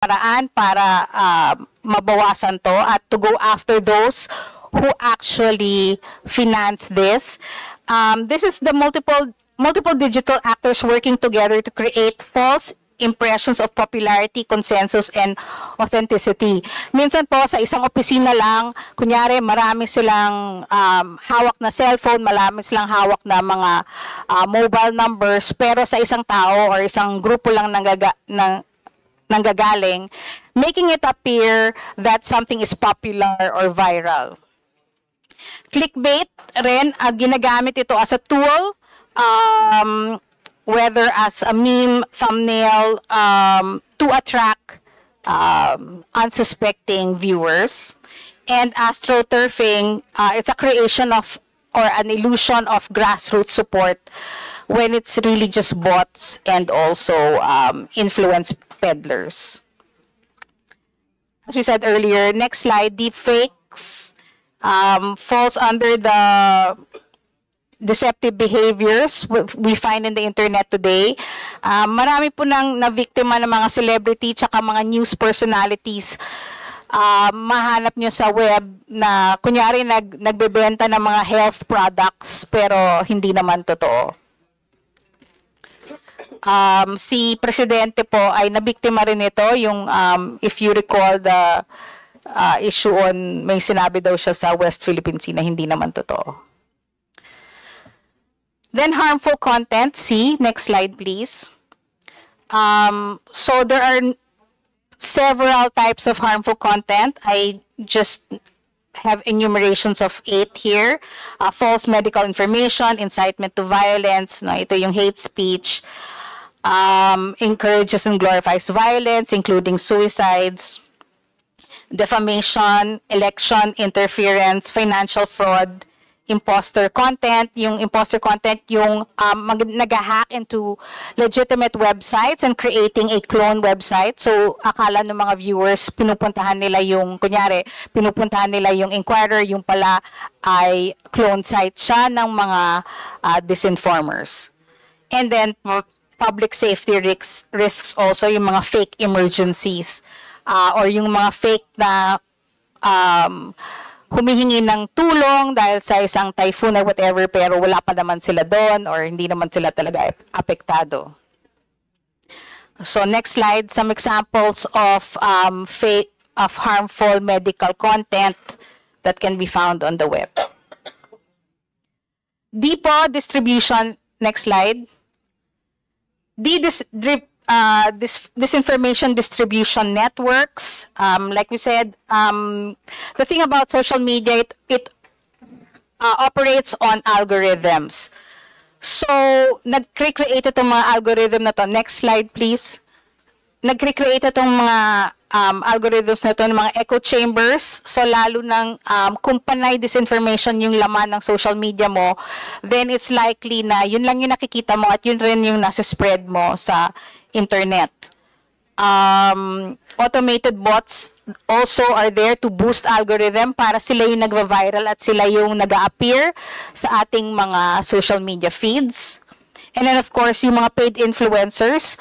paraan para mabawasan to at to go after those who actually finance this. This is the multiple digital actors working together to create false impressions of popularity, consensus, and authenticity. Minsan po, sa isang opisina lang, kunyari, marami silang hawak na cellphone, marami silang hawak na mga mobile numbers, pero sa isang tao or isang grupo lang nanggagaling, making it appear that something is popular or viral. Clickbait rin, ginagamit ito as a tool, whether as a meme, thumbnail, to attract unsuspecting viewers. And astroturfing, it's a creation of or an illusion of grassroots support when it's really just bots and also influence peddlers. As we said earlier, next slide, deepfakes falls under the deceptive behaviors we find in the internet today. Marami po nang nabiktima ng mga celebrity tsaka mga news personalities. Mahanap nyo sa web na kunyari nagbebenta ng mga health products pero hindi naman totoo. Si Presidente po ay nabiktima rin ito, yung if you recall the issue on, may sinabi daw siya sa West Philippine Sea na hindi naman totoo. Then harmful content, see, next slide please. So there are several types of harmful content. I just have enumerations of 8 here. False medical information, incitement to violence, no, ito yung hate speech, encourages and glorifies violence, including suicides, defamation, election interference, financial fraud, imposter content. Yung imposter content, yung nag-hack into legitimate websites and creating a clone website. So, akala ng mga viewers, pinupuntahan nila yung, kunyari, pinupuntahan nila yung Inquirer, yung pala ay clone site siya ng mga disinformers. And then, public safety risks also, yung mga fake emergencies, or yung mga fake na humihingi ng tulong dahil sa isang typhoon or whatever, pero wala pa naman sila doon or hindi naman sila talaga apektado. So next slide, some examples of harmful medical content that can be found on the web. DPO distribution, next slide. Disinformation distribution networks. Like we said, the thing about social media, it operates on algorithms. So, nag-create itong mga algorithm na to. Next slide, please. Nag-create itong mga algorithms na to, ng mga echo chambers. So, lalo ng kung panay disinformation yung laman ng social media mo, then it's likely na yun lang yung nakikita mo at yun rin yung nasa spread mo sa internet. Automated bots also are there to boost algorithm para sila yung nagva-viral at sila yung nag-a-appear sa ating mga social media feeds. And then of course, yung mga paid influencers,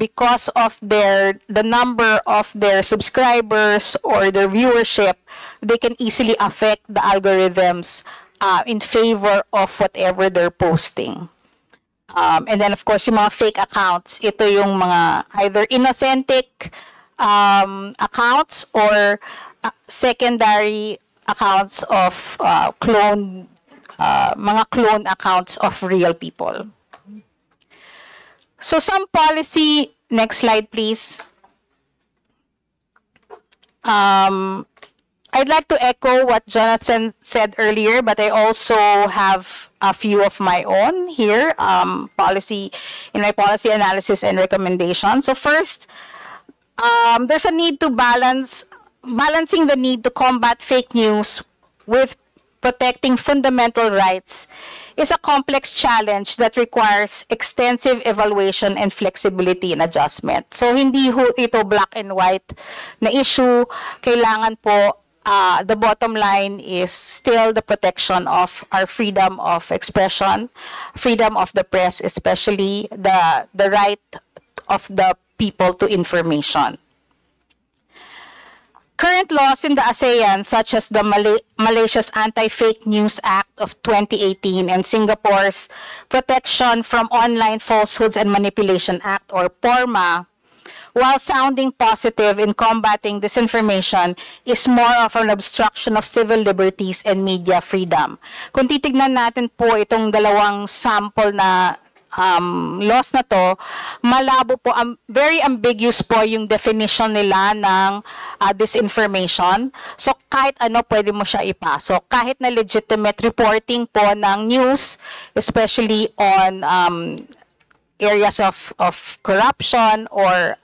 because of the number of their subscribers or their viewership, they can easily affect the algorithms in favor of whatever they're posting. And then, of course, yung mga fake accounts, ito yung mga either inauthentic accounts or secondary accounts of mga clone accounts of real people. So, some policy, next slide, please. I'd like to echo what Jonathan said earlier, but I also have a few of my own here, in my policy analysis and recommendations. So first, there's a need to balancing the need to combat fake news with protecting fundamental rights is a complex challenge that requires extensive evaluation and flexibility in adjustment. So hindi ito black and white na issue. Kailangan po the bottom line is still the protection of our freedom of expression, freedom of the press, especially the right of the people to information. Current laws in the ASEAN, such as the Malaysia's Anti-Fake News Act of 2018 and Singapore's Protection from Online Falsehoods and Manipulation Act, or PORMA, while sounding positive in combating disinformation, is more of an obstruction of civil liberties and media freedom. Kung titignan natin po itong dalawang sample na laws na to, malabo po, very ambiguous po yung definition nila ng disinformation. So kahit ano pwede mo siya ipasok. Kahit na legitimate reporting po ng news, especially on areas of corruption or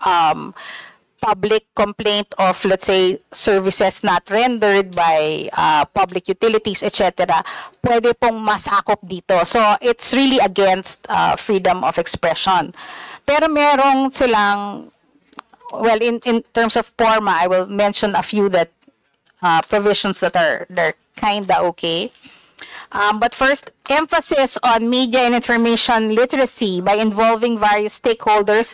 public complaint of, let's say, services not rendered by public utilities, etc., pwede pong masakop dito. So, it's really against freedom of expression. Pero merong silang, well, in terms of PORMA, I will mention a few that provisions that they're kinda okay. But first, emphasis on media and information literacy by involving various stakeholders,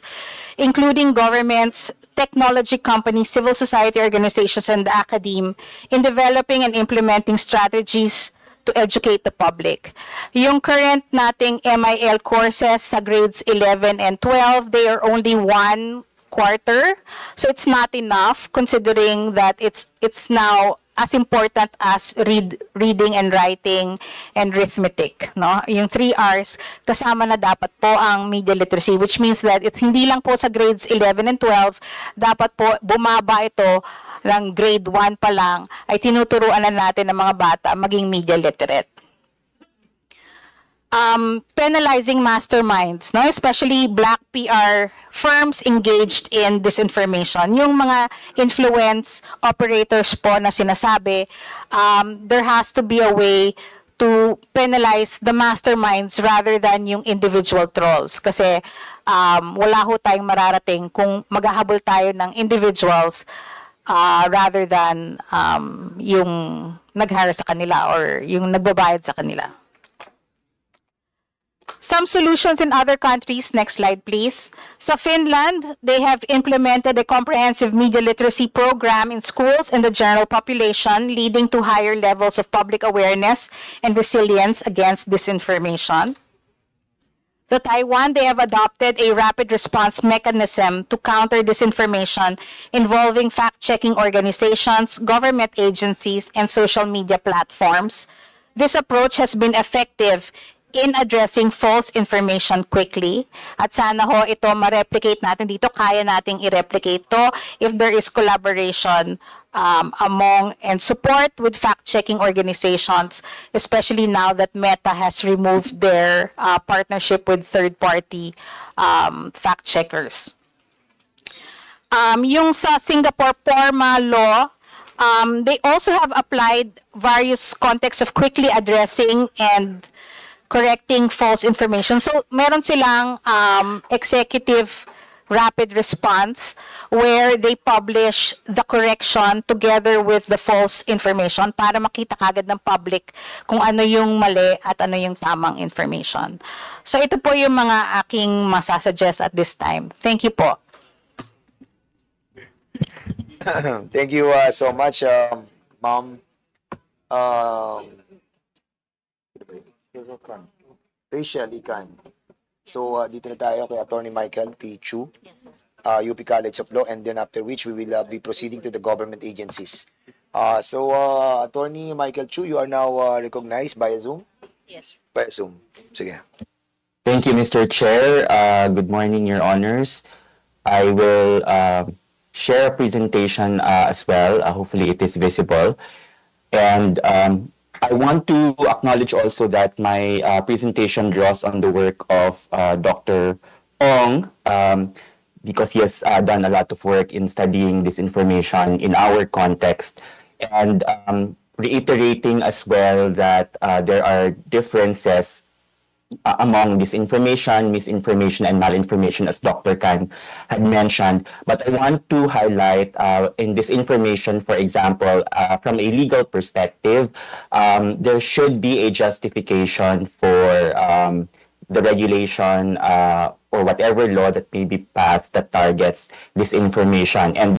including governments, technology companies, civil society organizations, and the academe in developing and implementing strategies to educate the public. Yung current nating MIL courses sa grades 11 and 12, they are only 1 quarter. So it's not enough considering that it's now as important as reading and writing and arithmetic, no? Yung 3 R's, kasama na dapat po ang media literacy, which means that it's hindi lang po sa grades 11 and 12, dapat po bumaba ito ng grade 1 pa lang, ay tinuturuan na natin ng mga bata maging media literate. Penalizing masterminds, no? Especially black PR firms engaged in disinformation. Yung mga influence operators po na sinasabi, there has to be a way to penalize the masterminds rather than yung individual trolls. Kasi wala ho tayong mararating kung maghahabol tayo ng individuals rather than yung nag-harass sa kanila or yung nagbabayad sa kanila. Some solutions in other countries, next slide please. Sa Finland, they have implemented a comprehensive media literacy program in schools and the general population, leading to higher levels of public awareness and resilience against disinformation. Sa Taiwan, they have adopted a rapid response mechanism to counter disinformation involving fact-checking organizations, government agencies, and social media platforms. This approach has been effective in addressing false information quickly. At sana ho ito ma-replicate natin dito, kaya nating i-replicate to if there is collaboration among and support with fact-checking organizations, especially now that Meta has removed their partnership with third-party fact-checkers. Yung sa Singapore PORMA law, they also have applied various contexts of quickly addressing and correcting false information. So, meron silang executive rapid response where they publish the correction together with the false information para makita kagad ng public kung ano yung mali at ano yung tamang information. So, ito po yung mga aking masasuggest at this time. Thank you po. Thank you so much, Ma'am. Rachel Ican. So, dito na tayo kay Attorney Michael T. Chu, UP College of Law, and then after which we will be proceeding to the government agencies. So, Attorney Michael Chu, you are now recognized via Zoom? Yes. Via Zoom. Sige. Thank you, Mr. Chair. Good morning, Your Honors. I will share a presentation as well. Hopefully, it is visible. And I want to acknowledge also that my presentation draws on the work of Dr. Ong because he has done a lot of work in studying this information in our context and reiterating as well that there are differences among disinformation, misinformation, and malinformation, as Dr. Khan had mentioned. But I want to highlight in this information, for example, from a legal perspective, there should be a justification for the regulation or whatever law that may be passed that targets disinformation. And